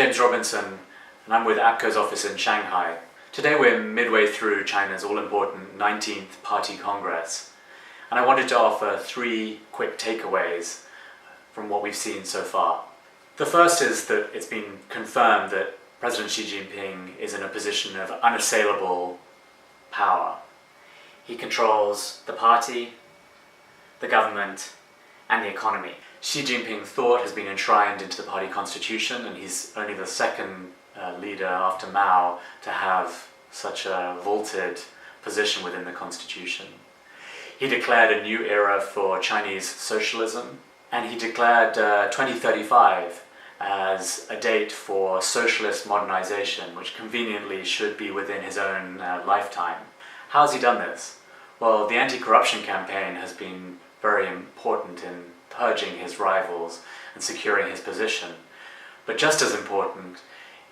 James Robinson, and I'm with APCO's office in Shanghai. Today we're midway through China's all-important 19th Party Congress, and I wanted to offer 3 quick takeaways from what we've seen so far. The first is that it's been confirmed that President Xi Jinping is in a position of unassailable power. He controls the party, the government, and the economy. Xi Jinping's thought has been enshrined into the party constitution, and he's only the second leader after Mao to have such a vaulted position within the constitution. He declared a new era for Chinese socialism, and he declared 2035 as a date for socialist modernization, which conveniently should be within his own lifetime. How has he done this? Well, the anti-corruption campaign has been very important in purging his rivals and securing his position. But just as important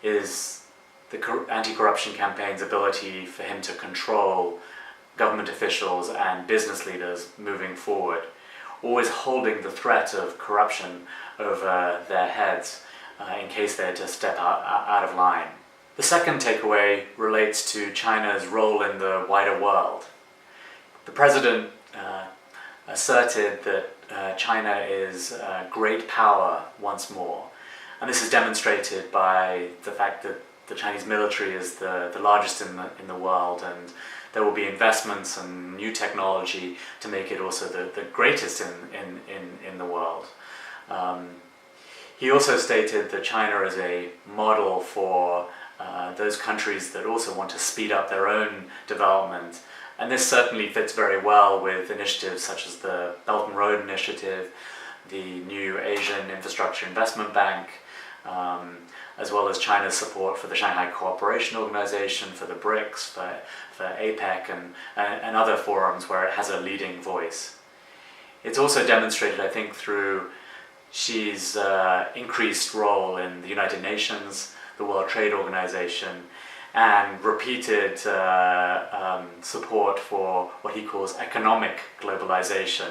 is the anti-corruption campaign's ability for him to control government officials and business leaders moving forward, always holding the threat of corruption over their heads in case they're to step out of line. The second takeaway relates to China's role in the wider world. The president asserted that China is a great power once more, and this is demonstrated by the fact that the Chinese military is the largest in the world, and there will be investments and new technology to make it also the greatest in the world. He also stated that China is a model for those countries that also want to speed up their own development. And this certainly fits very well with initiatives such as the Belt and Road Initiative, the new Asian Infrastructure Investment Bank, as well as China's support for the Shanghai Cooperation Organization, for the BRICS, for APEC, and other forums where it has a leading voice. It's also demonstrated, I think, through Xi's increased role in the United Nations, the World Trade Organization, and repeated support for what he calls economic globalization,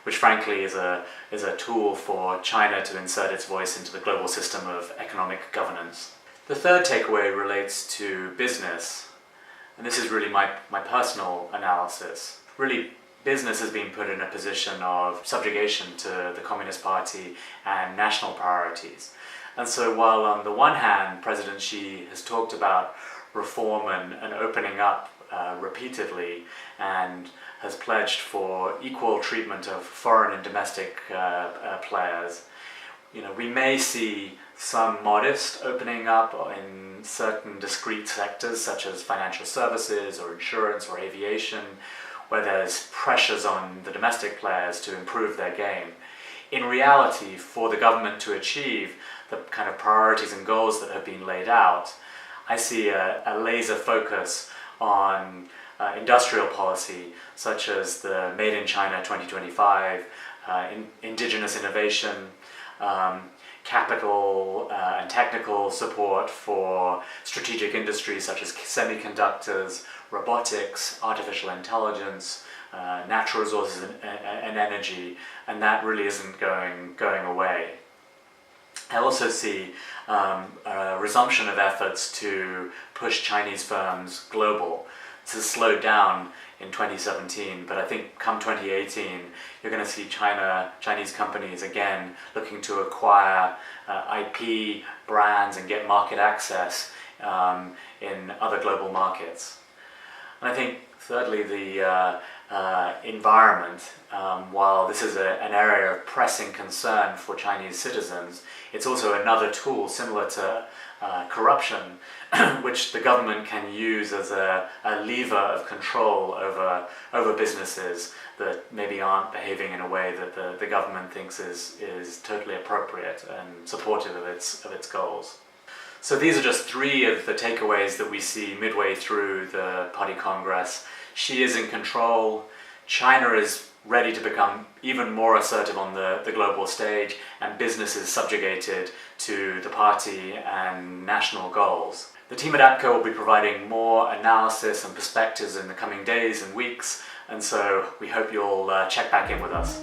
which frankly is a tool for China to insert its voice into the global system of economic governance. The third takeaway relates to business, and this is really my personal analysis. Really, business has been put in a position of subjugation to the Communist Party and national priorities. And so while on the one hand President Xi has talked about reform and opening up repeatedly, and has pledged for equal treatment of foreign and domestic players, we may see some modest opening up in certain discrete sectors such as financial services or insurance or aviation, where there's pressures on the domestic players to improve their game. In reality, for the government to achieve the kind of priorities and goals that have been laid out, I see a laser focus on industrial policy, such as the Made in China 2025, indigenous innovation, capital and technical support for strategic industries such as semiconductors, robotics, artificial intelligence, natural resources and energy, and that really isn't going away. I also see a resumption of efforts to push Chinese firms global. This has slowed down in 2017, but I think come 2018, you're going to see Chinese companies again looking to acquire IP, brands, and get market access in other global markets. And I think thirdly, the environment, while this is an area of pressing concern for Chinese citizens, it's also another tool similar to corruption, which the government can use as a lever of control over businesses that maybe aren't behaving in a way that the government thinks is totally appropriate and supportive of its goals. So these are just 3 of the takeaways that we see midway through the Party Congress. Xi is in control, China is ready to become even more assertive on the global stage, and business is subjugated to the party and national goals. The team at APCO will be providing more analysis and perspectives in the coming days and weeks, and so we hope you'll check back in with us.